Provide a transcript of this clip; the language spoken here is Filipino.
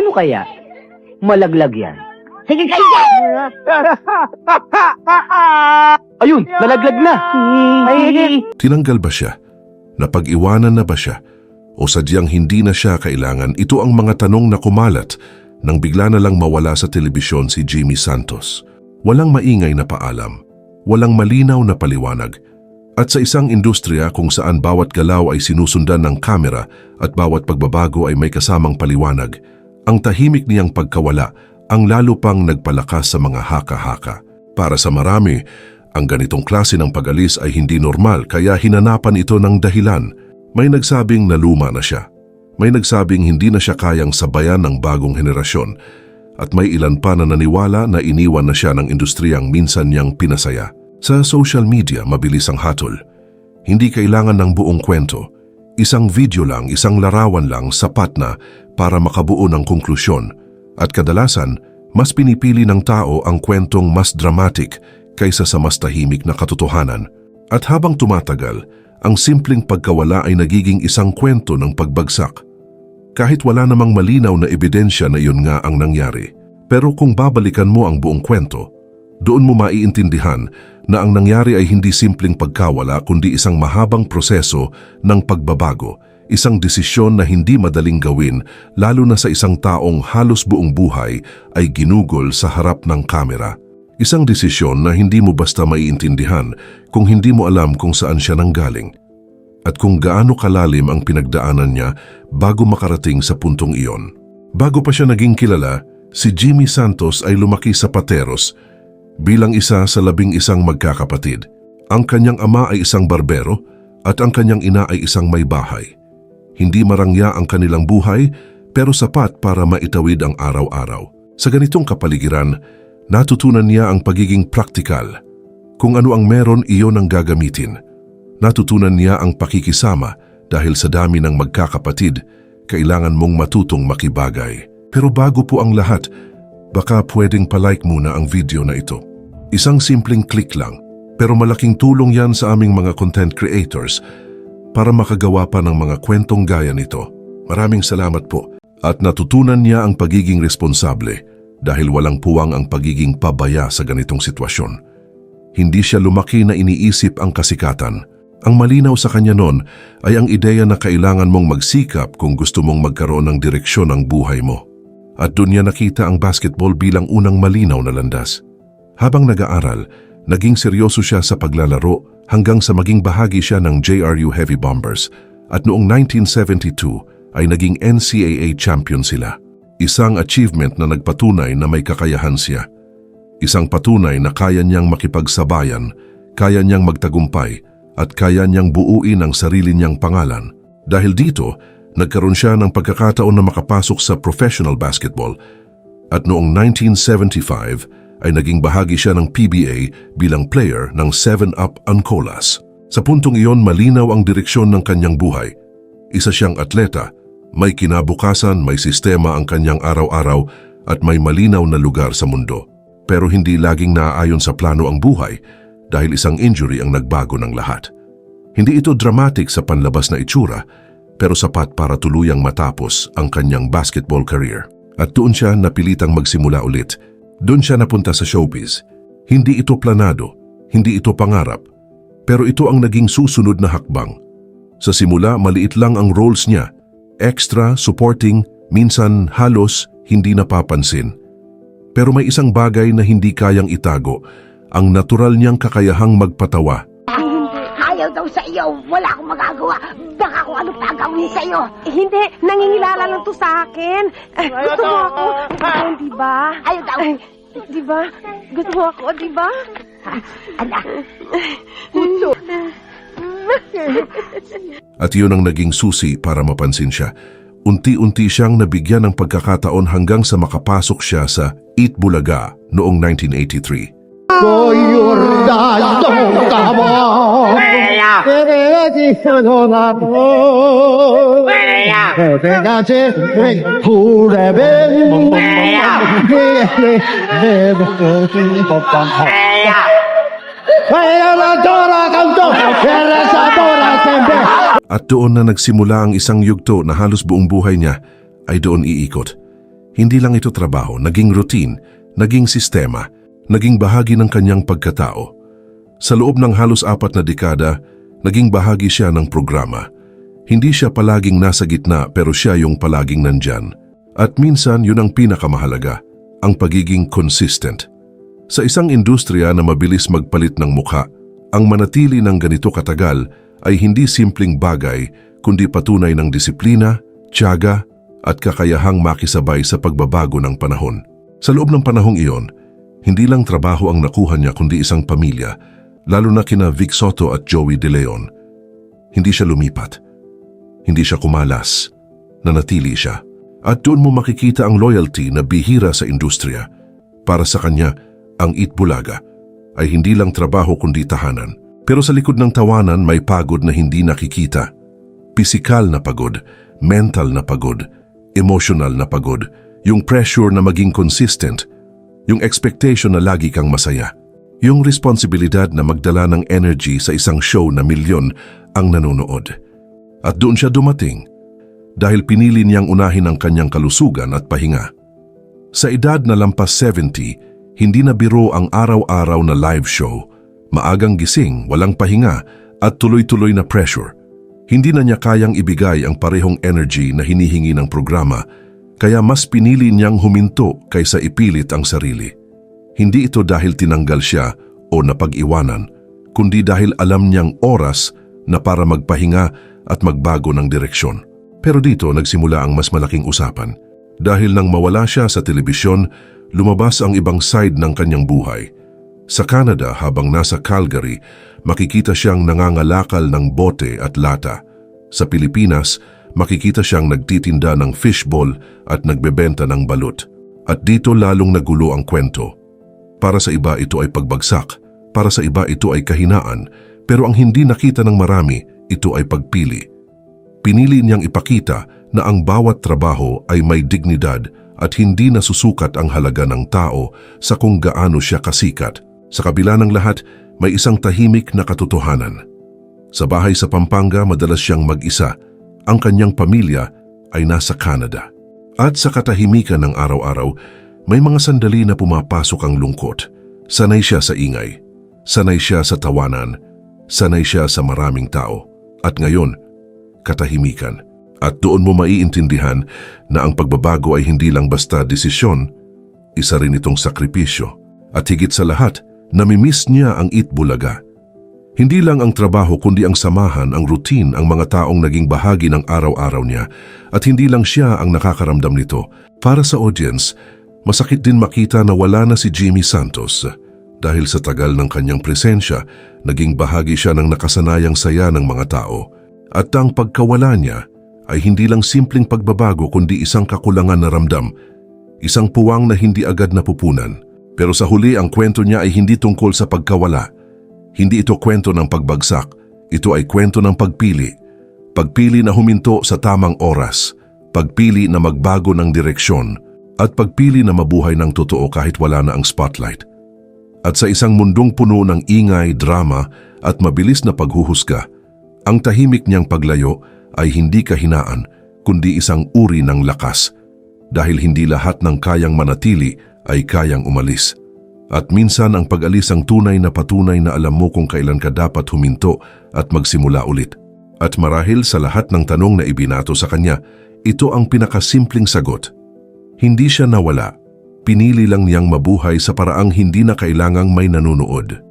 Ano kaya? Malaglag yan. Sige kayo dyan! Ayun, nalaglag na. Tinanggal ba siya? Napag-iwanan na ba siya? O sadyang hindi na siya kailangan? Ito ang mga tanong na kumalat nang bigla na lang mawala sa telebisyon si Jimmy Santos. Walang maingay na paalam, walang malinaw na paliwanag. At sa isang industriya kung saan bawat galaw ay sinusundan ng kamera at bawat pagbabago ay may kasamang paliwanag, ang tahimik niyang pagkawala ang lalo pang nagpalakas sa mga haka-haka. Para sa marami, ang ganitong klase ng pag-alis ay hindi normal kaya hinanapan ito ng dahilan. May nagsabing naluma na siya. May nagsabing hindi na siya kayang sabayan ng bagong henerasyon. At may ilan pa na naniwala na iniwan na siya ng industriyang minsan niyang pinasaya. Sa social media, mabilis ang hatol. Hindi kailangan ng buong kwento. Isang video lang, isang larawan lang sapat na para makabuo ng konklusyon. At kadalasan, mas pinipili ng tao ang kwentong mas dramatic kaysa sa mas tahimik na katotohanan. At habang tumatagal, ang simpleng pagkawala ay nagiging isang kwento ng pagbagsak. Kahit wala namang malinaw na ebidensya na iyon nga ang nangyari. Pero kung babalikan mo ang buong kwento, doon mo maiintindihan na ang nangyari ay hindi simpleng pagkawala kundi isang mahabang proseso ng pagbabago, isang desisyon na hindi madaling gawin lalo na sa isang taong halos buong buhay ay ginugol sa harap ng kamera. Isang desisyon na hindi mo basta maiintindihan kung hindi mo alam kung saan siya nanggaling at kung gaano kalalim ang pinagdaanan niya bago makarating sa puntong iyon. Bago pa siya naging kilala, si Jimmy Santos ay lumaki sa Pateros bilang isa sa 11 magkakapatid. Ang kanyang ama ay isang barbero at ang kanyang ina ay isang may bahay. Hindi marangya ang kanilang buhay pero sapat para maitawid ang araw-araw. Sa ganitong kapaligiran, natutunan niya ang pagiging praktikal. Kung ano ang meron, iyon ang gagamitin. Natutunan niya ang pakikisama dahil sa dami ng magkakapatid, kailangan mong matutong makibagay. Pero bago po ang lahat, baka pwedeng palike muna ang video na ito. Isang simpleng click lang, pero malaking tulong yan sa aming mga content creators para makagawa pa ng mga kwentong gaya nito. Maraming salamat po. At natutunan niya ang pagiging responsable dahil walang puwang ang pagiging pabaya sa ganitong sitwasyon. Hindi siya lumaki na iniisip ang kasikatan. Ang malinaw sa kanya noon ay ang ideya na kailangan mong magsikap kung gusto mong magkaroon ng direksyon ng buhay mo. At doon niya nakita ang basketball bilang unang malinaw na landas. Habang nag-aaral, naging seryoso siya sa paglalaro hanggang sa maging bahagi siya ng JRU Heavy Bombers at noong 1972 ay naging NCAA champion sila. Isang achievement na nagpatunay na may kakayahan siya. Isang patunay na kaya niyang makipagsabayan, kaya niyang magtagumpay at kaya niyang buuin ang sarili niyang pangalan. Dahil dito, nagkaroon siya ng pagkakataon na makapasok sa professional basketball at noong 1975 ay naging bahagi siya ng PBA bilang player ng 7-Up Ancolas. Sa puntong iyon, malinaw ang direksyon ng kanyang buhay. Isa siyang atleta, may kinabukasan, may sistema ang kanyang araw-araw at may malinaw na lugar sa mundo. Pero hindi laging naaayon sa plano ang buhay dahil isang injury ang nagbago ng lahat. Hindi ito dramatic sa panlabas na itsura, pero sapat para tuluyang matapos ang kanyang basketball career. At doon siya napilitang magsimula ulit. Doon siya napunta sa showbiz. Hindi ito planado, hindi ito pangarap, pero ito ang naging susunod na hakbang. Sa simula, maliit lang ang roles niya, extra, supporting, minsan halos hindi napapansin. Pero may isang bagay na hindi kayang itago, ang natural niyang kakayahang magpatawa. Ayaw daw sa iyo. Wala akong magagawa. Baka kung ano pa gawin sa iyo. Hindi, nangingilala lang to sa akin. Gusto mo ako? Di ba? Ayaw daw. Di ba? Gusto mo ako, di ba? Anak. Gusto. At yun ang naging susi para mapansin siya. Unti-unti siyang nabigyan ng pagkakataon hanggang sa makapasok siya sa Eat Bulaga noong 1983. At doon na nagsimula ang isang yugto na halos buong buhay niya ay doon iikot. Hindi lang ito trabaho, naging routine, naging sistema, naging bahagi ng kanyang pagkatao. Sa loob ng halos 4 na dekada, naging bahagi siya ng programa. Hindi siya palaging nasa gitna pero siya yung palaging nandyan. At minsan yun ang pinakamahalaga, ang pagiging consistent. Sa isang industriya na mabilis magpalit ng mukha, ang manatili ng ganito katagal ay hindi simpleng bagay kundi patunay ng disiplina, tiyaga at kakayahang makisabay sa pagbabago ng panahon. Sa loob ng panahong iyon, hindi lang trabaho ang nakuha niya kundi isang pamilya, lalo na kina Vic Soto at Joey De Leon. Hindi siya lumipat. Hindi siya kumalas. Nanatili siya. At doon mo makikita ang loyalty na bihira sa industriya. Para sa kanya, ang Eat Bulaga ay hindi lang trabaho kundi tahanan. Pero sa likod ng tawanan may pagod na hindi nakikita. Pisikal na pagod, mental na pagod, emotional na pagod, yung pressure na maging consistent, yung expectation na lagi kang masaya, yung responsibilidad na magdala ng energy sa isang show na milyon ang nanonood. At doon siya dumating dahil pinili niyang unahin ang kanyang kalusugan at pahinga. Sa edad na lampas 70, hindi na biro ang araw-araw na live show. Maagang gising, walang pahinga at tuloy-tuloy na pressure. Hindi na niya kayang ibigay ang parehong energy na hinihingi ng programa, kaya mas pinili niyang huminto kaysa ipilit ang sarili. Hindi ito dahil tinanggal siya o napag-iwanan, kundi dahil alam niyang oras na para magpahinga at magbago ng direksyon. Pero dito nagsimula ang mas malaking usapan. Dahil nang mawala siya sa telebisyon, lumabas ang ibang side ng kanyang buhay. Sa Canada, habang nasa Calgary, makikita siyang nangangalakal ng bote at lata. Sa Pilipinas, makikita siyang nagtitinda ng fishball at nagbebenta ng balut. At dito lalong nagulo ang kwento. Para sa iba ito ay pagbagsak, para sa iba ito ay kahinaan, pero ang hindi nakita ng marami, ito ay pagpili. Pinili niyang ipakita na ang bawat trabaho ay may dignidad at hindi nasusukat ang halaga ng tao sa kung gaano siya kasikat. Sa kabila ng lahat, may isang tahimik na katotohanan. Sa bahay sa Pampanga, madalas siyang mag-isa. Ang kanyang pamilya ay nasa Canada. At sa katahimikan ng araw-araw, may mga sandali na pumapasok ang lungkot. Sanay siya sa ingay. Sanay siya sa tawanan. Sanay siya sa maraming tao. At ngayon, katahimikan. At doon mo maiintindihan na ang pagbabago ay hindi lang basta desisyon, isa rin itong sakripisyo. At higit sa lahat, namimiss niya ang Eat Bulaga. Hindi lang ang trabaho kundi ang samahan, ang routine, ang mga taong naging bahagi ng araw-araw niya. At hindi lang siya ang nakakaramdam nito. Para sa audience, masakit din makita na wala na si Jimmy Santos. Dahil sa tagal ng kanyang presensya, naging bahagi siya ng nakasanayang saya ng mga tao. At ang pagkawala niya ay hindi lang simpleng pagbabago kundi isang kakulangan na ramdam, isang puwang na hindi agad napupunan. Pero sa huli ang kwento niya ay hindi tungkol sa pagkawala. Hindi ito kwento ng pagbagsak, ito ay kwento ng pagpili. Pagpili na huminto sa tamang oras, pagpili na magbago ng direksyon, at pagpili na mabuhay ng totoo kahit wala na ang spotlight. At sa isang mundong puno ng ingay, drama at mabilis na paghuhusga, ang tahimik niyang paglayo ay hindi kahinaan kundi isang uri ng lakas. Dahil hindi lahat ng kayang manatili ay kayang umalis. At minsan ang pag-alis ang tunay na patunay na alam mo kung kailan ka dapat huminto at magsimula ulit. At marahil sa lahat ng tanong na ibinato sa kanya, ito ang pinakasimpleng sagot. Hindi siya nawala. Pinili lang niyang mabuhay sa paraang hindi na kailangang may nanunood.